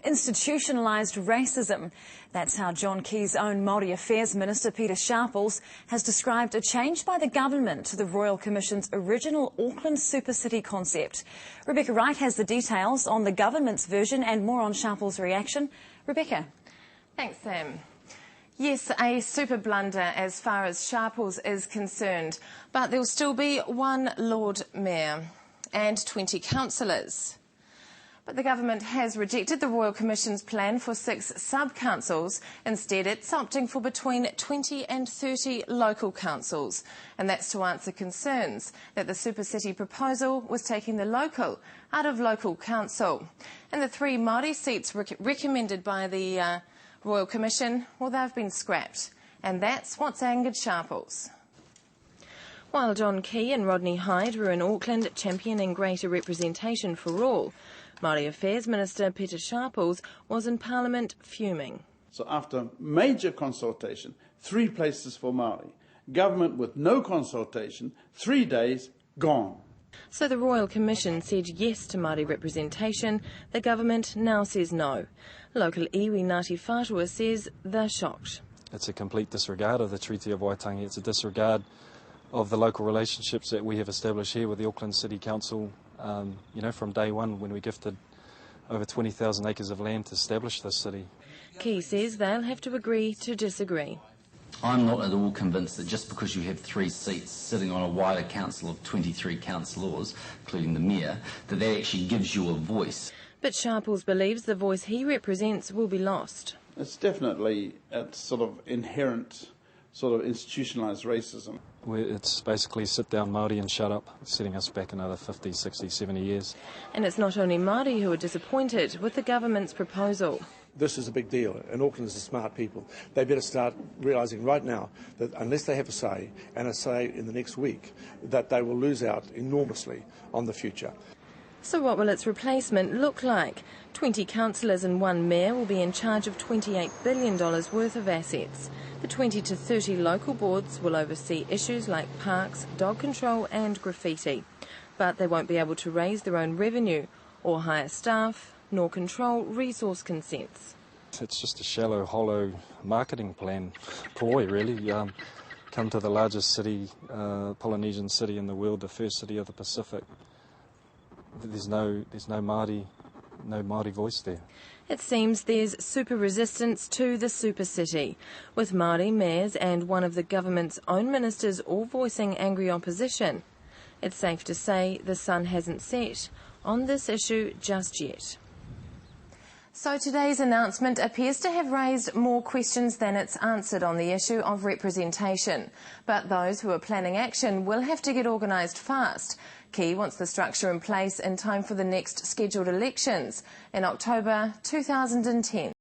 institutionalised racism. That's how John Key's own Maori Affairs Minister Pita Sharples has described a change by the government to the Royal Commission's original Auckland Supercity concept. Rebecca Wright has the details on the government's version and more on Sharples' reaction. Rebecca. Thanks, Sam. Yes, a super blunder as far as Sharples is concerned, but there will still be one Lord Mayor and 20 councillors. But the government has rejected the Royal Commission's plan for 6 sub-councils. Instead, it's opting for between 20 and 30 local councils. And that's to answer concerns that the Supercity proposal was taking the local out of local council. And the 3 Maori seats recommended by the Royal Commission, well, they've been scrapped. And that's what's angered Sharples. While John Key and Rodney Hyde were in Auckland championing greater representation for all, Maori Affairs Minister Pita Sharples was in Parliament fuming. So after major consultation, 3 places for Maori. Government with no consultation, 3 days, gone. So the Royal Commission said yes to Māori representation. The government now says no. Local iwi Ngāti Whātua says they're shocked. It's a complete disregard of the Treaty of Waitangi. It's a disregard of the local relationships that we have established here with the Auckland City Council, from day one when we gifted over 20,000 acres of land to establish this city. Key says they'll have to agree to disagree. I'm not at all convinced that just because you have 3 seats sitting on a wider council of 23 councillors, including the Mayor, that actually gives you a voice. But Sharples believes the voice he represents will be lost. It's definitely a sort of inherent, sort of institutionalised racism. It's basically sit down Māori and shut up, setting us back another 50, 60, 70 years. And it's not only Māori who are disappointed with the government's proposal. This is a big deal, and Aucklanders are smart people. They better start realising right now that unless they have a say, and a say in the next week, that they will lose out enormously on the future. So what will its replacement look like? 20 councillors and 1 mayor will be in charge of $28 billion worth of assets. The 20 to 30 local boards will oversee issues like parks, dog control and graffiti. But they won't be able to raise their own revenue or hire staff, nor control resource consents. It's just a shallow, hollow marketing ploy, really. Come to the largest city, Polynesian city in the world, the first city of the Pacific. There's no Māori voice there. It seems there's super resistance to the Supercity, with Māori mayors and one of the government's own ministers all voicing angry opposition. It's safe to say the sun hasn't set on this issue just yet. So today's announcement appears to have raised more questions than it's answered on the issue of representation. But those who are planning action will have to get organised fast. Key wants the structure in place in time for the next scheduled elections in October 2010.